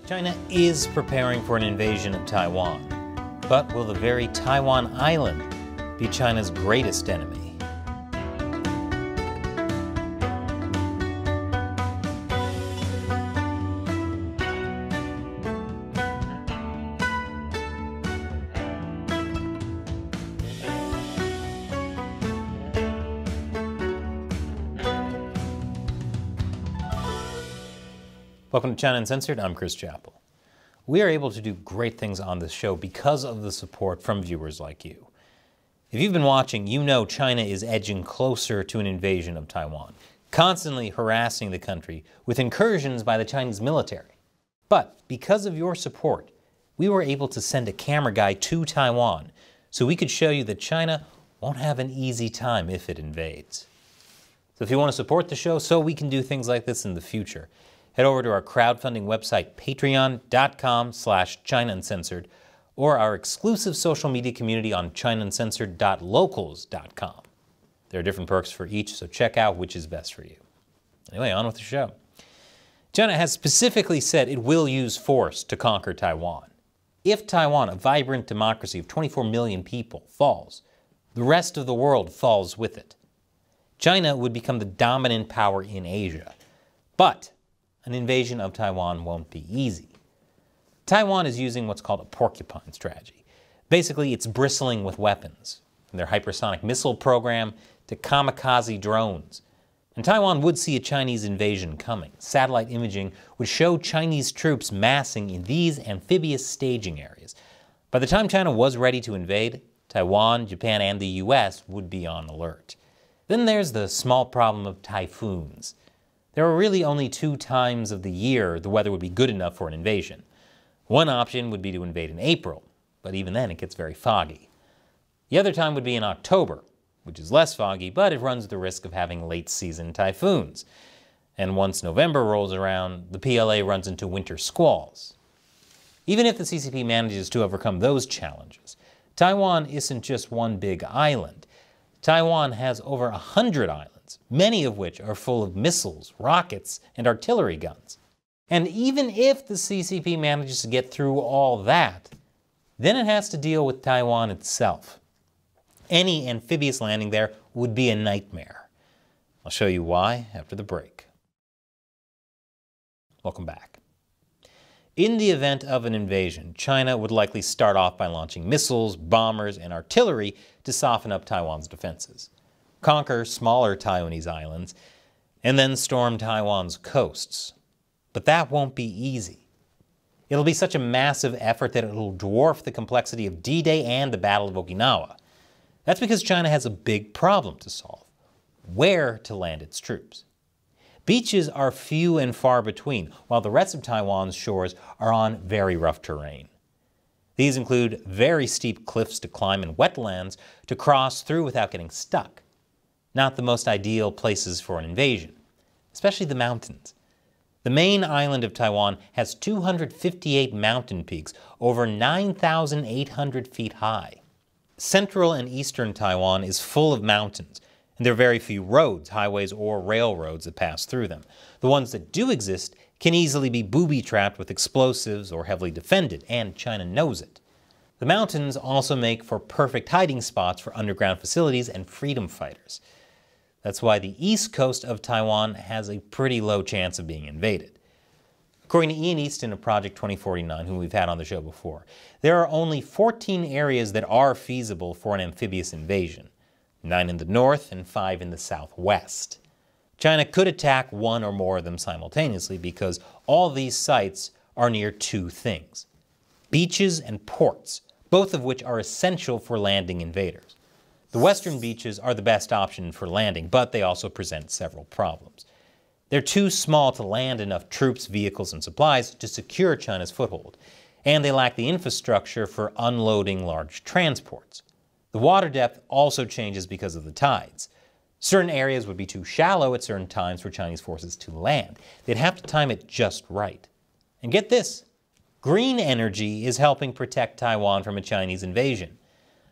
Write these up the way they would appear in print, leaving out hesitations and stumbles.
China is preparing for an invasion of Taiwan, but will the very Taiwan island be China's greatest enemy? Welcome to China Uncensored. I'm Chris Chappell. We are able to do great things on this show because of the support from viewers like you. If you've been watching, you know China is edging closer to an invasion of Taiwan, constantly harassing the country with incursions by the Chinese military. But because of your support, we were able to send a camera guy to Taiwan so we could show you that China won't have an easy time if it invades. So if you want to support the show so we can do things like this in the future, head over to our crowdfunding website, patreon.com/China Uncensored, or our exclusive social media community on chinauncensored.locals.com. There are different perks for each, so check out which is best for you. Anyway, on with the show. China has specifically said it will use force to conquer Taiwan. If Taiwan, a vibrant democracy of 24 million people, falls, the rest of the world falls with it. China would become the dominant power in Asia. But an invasion of Taiwan won't be easy. Taiwan is using what's called a porcupine strategy. Basically, it's bristling with weapons, from their hypersonic missile program to kamikaze drones. And Taiwan would see a Chinese invasion coming. Satellite imaging would show Chinese troops massing in these amphibious staging areas. By the time China was ready to invade, Taiwan, Japan, and the US would be on alert. Then there's the small problem of typhoons. There are really only 2 times of the year the weather would be good enough for an invasion. One option would be to invade in April, but even then it gets very foggy. The other time would be in October, which is less foggy, but it runs the risk of having late-season typhoons. And once November rolls around, the PLA runs into winter squalls. Even if the CCP manages to overcome those challenges, Taiwan isn't just one big island. Taiwan has over 100 islands, many of which are full of missiles, rockets, and artillery guns. And even if the CCP manages to get through all that, then it has to deal with Taiwan itself. Any amphibious landing there would be a nightmare. I'll show you why after the break. Welcome back. In the event of an invasion, China would likely start off by launching missiles, bombers, and artillery to soften up Taiwan's defenses, conquer smaller Taiwanese islands, and then storm Taiwan's coasts. But that won't be easy. It'll be such a massive effort that it'll dwarf the complexity of D-Day and the Battle of Okinawa. That's because China has a big problem to solve: where to land its troops. Beaches are few and far between, while the rest of Taiwan's shores are on very rough terrain. These include very steep cliffs to climb and wetlands to cross through without getting stuck. Not the most ideal places for an invasion, especially the mountains. The main island of Taiwan has 258 mountain peaks, over 9,800 feet high. Central and eastern Taiwan is full of mountains, and there are very few roads, highways, or railroads that pass through them. The ones that do exist can easily be booby-trapped with explosives or heavily defended, and China knows it. The mountains also make for perfect hiding spots for underground facilities and freedom fighters. That's why the east coast of Taiwan has a pretty low chance of being invaded. According to Ian Easton of Project 2049, whom we've had on the show before, there are only 14 areas that are feasible for an amphibious invasion, 9 in the north and 5 in the southwest. China could attack one or more of them simultaneously because all these sites are near 2 things: beaches and ports, both of which are essential for landing invaders. The western beaches are the best option for landing, but they also present several problems. They're too small to land enough troops, vehicles, and supplies to secure China's foothold, and they lack the infrastructure for unloading large transports. The water depth also changes because of the tides. Certain areas would be too shallow at certain times for Chinese forces to land. They'd have to time it just right. And get this, green energy is helping protect Taiwan from a Chinese invasion.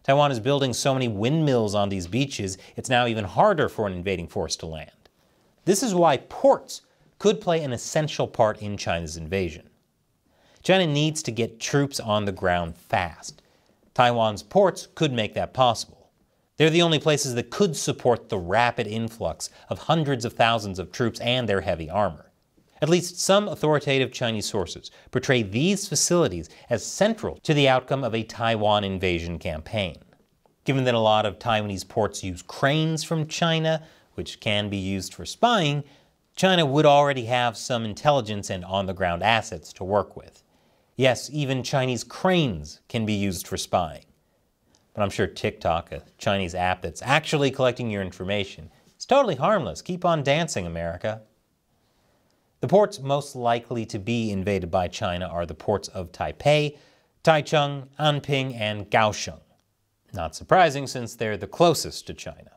Taiwan is building so many windmills on these beaches, it's now even harder for an invading force to land. This is why ports could play an essential part in China's invasion. China needs to get troops on the ground fast. Taiwan's ports could make that possible. They're the only places that could support the rapid influx of hundreds of thousands of troops and their heavy armor. At least some authoritative Chinese sources portray these facilities as central to the outcome of a Taiwan invasion campaign. Given that a lot of Taiwanese ports use cranes from China, which can be used for spying, China would already have some intelligence and on-the-ground assets to work with. Yes, even Chinese cranes can be used for spying. But I'm sure TikTok, a Chinese app that's actually collecting your information, is totally harmless. Keep on dancing, America. The ports most likely to be invaded by China are the ports of Taipei, Taichung, Anping, and Kaohsiung. Not surprising since they're the closest to China.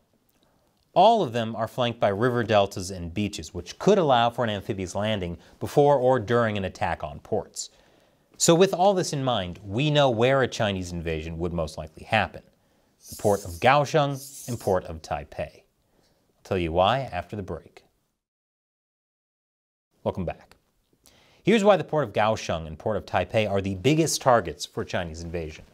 All of them are flanked by river deltas and beaches, which could allow for an amphibious landing before or during an attack on ports. So with all this in mind, we know where a Chinese invasion would most likely happen: the port of Kaohsiung and port of Taipei. I'll tell you why after the break. Welcome back. Here's why the port of Kaohsiung and port of Taipei are the biggest targets for Chinese invasion.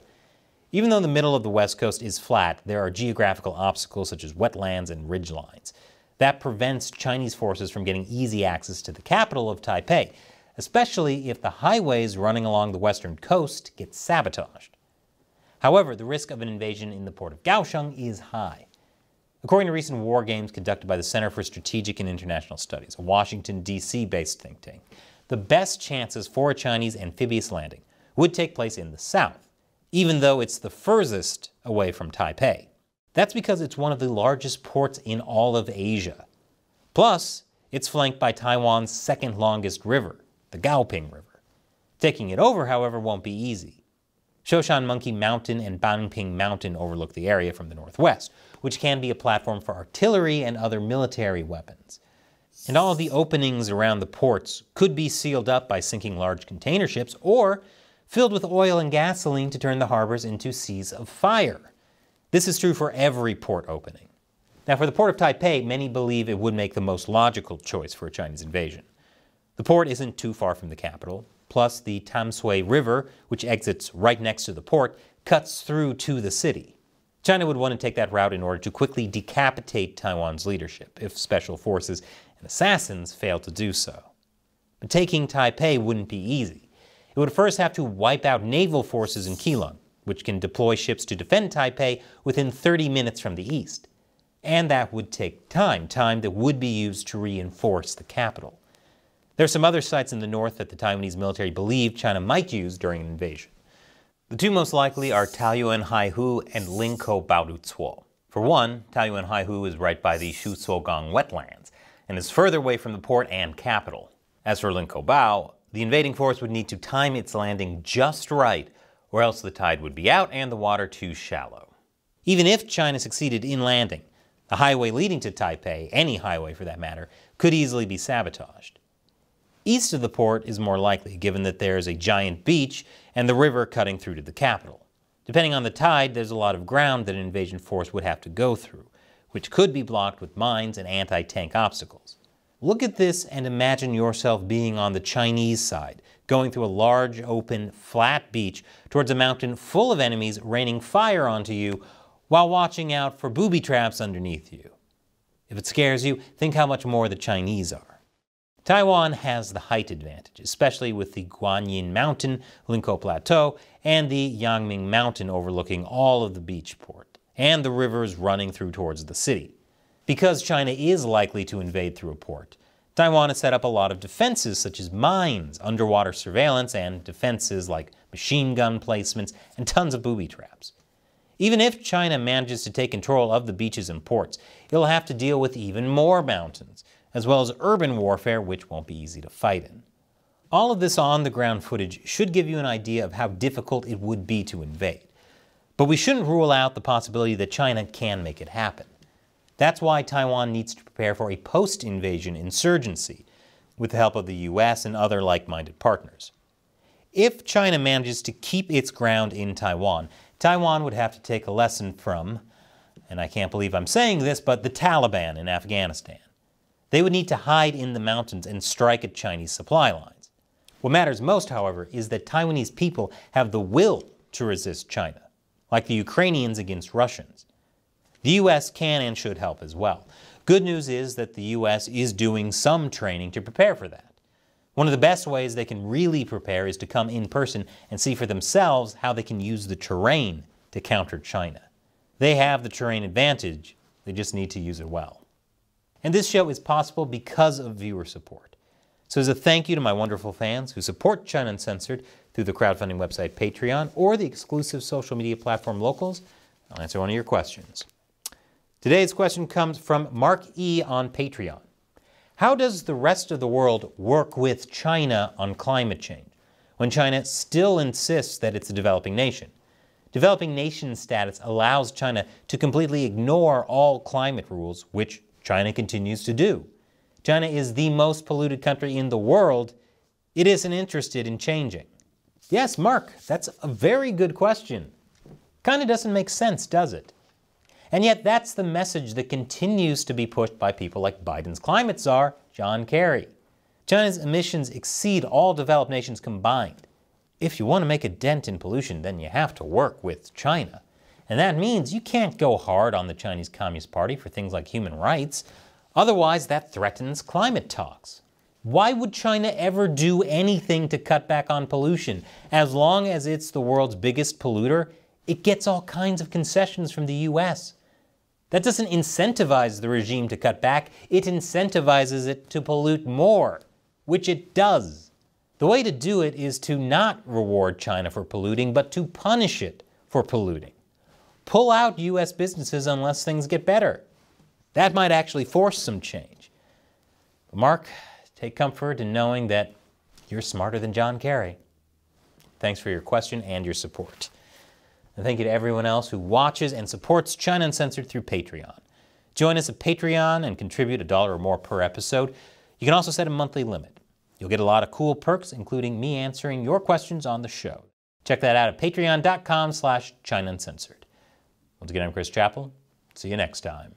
Even though the middle of the west coast is flat, there are geographical obstacles such as wetlands and ridgelines. That prevents Chinese forces from getting easy access to the capital of Taipei, especially if the highways running along the western coast get sabotaged. However, the risk of an invasion in the port of Kaohsiung is high. According to recent war games conducted by the Center for Strategic and International Studies, a Washington, D.C.-based think tank, the best chances for a Chinese amphibious landing would take place in the south, even though it's the furthest away from Taipei. That's because it's one of the largest ports in all of Asia. Plus, it's flanked by Taiwan's second longest river, the Gaoping River. Taking it over, however, won't be easy. Shoshan Monkey Mountain and Banping Mountain overlook the area from the northwest, which can be a platform for artillery and other military weapons. And all of the openings around the ports could be sealed up by sinking large container ships or filled with oil and gasoline to turn the harbors into seas of fire. This is true for every port opening. Now, for the port of Taipei, many believe it would make the most logical choice for a Chinese invasion. The port isn't too far from the capital, plus the Tamsui River, which exits right next to the port, cuts through to the city. China would want to take that route in order to quickly decapitate Taiwan's leadership if special forces and assassins fail to do so. But taking Taipei wouldn't be easy. It would first have to wipe out naval forces in Keelung, which can deploy ships to defend Taipei within 30 minutes from the east. And that would take time that would be used to reinforce the capital. There are some other sites in the north that the Taiwanese military believe China might use during an invasion. The two most likely are Taoyuan Haihu and Linkou Baoducuo. For one, Taoyuan Haihu is right by the Shusuogang wetlands and is further away from the port and capital. As for Linkou Bao, the invading force would need to time its landing just right, or else the tide would be out and the water too shallow. Even if China succeeded in landing, the highway leading to Taipei, any highway for that matter, could easily be sabotaged. East of the port is more likely, given that there is a giant beach and the river cutting through to the capital. Depending on the tide, there's a lot of ground that an invasion force would have to go through, which could be blocked with mines and anti-tank obstacles. Look at this and imagine yourself being on the Chinese side, going through a large, open, flat beach towards a mountain full of enemies raining fire onto you while watching out for booby traps underneath you. If it scares you, think how much more the Chinese are. Taiwan has the height advantage, especially with the Guanyin Mountain, Linkou Plateau, and the Yangming Mountain overlooking all of the beach port, and the rivers running through towards the city. Because China is likely to invade through a port, Taiwan has set up a lot of defenses such as mines, underwater surveillance, and defenses like machine gun placements and tons of booby traps. Even if China manages to take control of the beaches and ports, it'll have to deal with even more mountains, as well as urban warfare, which won't be easy to fight in. All of this on-the-ground footage should give you an idea of how difficult it would be to invade. But we shouldn't rule out the possibility that China can make it happen. That's why Taiwan needs to prepare for a post-invasion insurgency, with the help of the US and other like-minded partners. If China manages to keep its ground in Taiwan, Taiwan would have to take a lesson from, and I can't believe I'm saying this, but the Taliban in Afghanistan. They would need to hide in the mountains and strike at Chinese supply lines. What matters most, however, is that Taiwanese people have the will to resist China, like the Ukrainians against Russians. The U.S. can and should help as well. Good news is that the U.S. is doing some training to prepare for that. One of the best ways they can really prepare is to come in person and see for themselves how they can use the terrain to counter China. They have the terrain advantage, they just need to use it well. And this show is possible because of viewer support. So as a thank you to my wonderful fans who support China Uncensored through the crowdfunding website Patreon or the exclusive social media platform Locals, I'll answer one of your questions. Today's question comes from Mark E. on Patreon. How does the rest of the world work with China on climate change when China still insists that it's a developing nation? Developing nation status allows China to completely ignore all climate rules, which China continues to do. China is the most polluted country in the world. It isn't interested in changing. Yes, Mark, that's a very good question. Kind of doesn't make sense, does it? And yet that's the message that continues to be pushed by people like Biden's climate czar, John Kerry. China's emissions exceed all developed nations combined. If you want to make a dent in pollution, then you have to work with China. And that means you can't go hard on the Chinese Communist Party for things like human rights. Otherwise, that threatens climate talks. Why would China ever do anything to cut back on pollution? As long as it's the world's biggest polluter, it gets all kinds of concessions from the U.S. That doesn't incentivize the regime to cut back, it incentivizes it to pollute more, which it does. The way to do it is to not reward China for polluting, but to punish it for polluting. Pull out U.S. businesses unless things get better. That might actually force some change. But Mark, take comfort in knowing that you're smarter than John Kerry. Thanks for your question and your support. And thank you to everyone else who watches and supports China Uncensored through Patreon. Join us at Patreon and contribute $1 or more per episode. You can also set a monthly limit. You'll get a lot of cool perks, including me answering your questions on the show. Check that out at patreon.com/China Uncensored. Once again, I'm Chris Chappell. See you next time.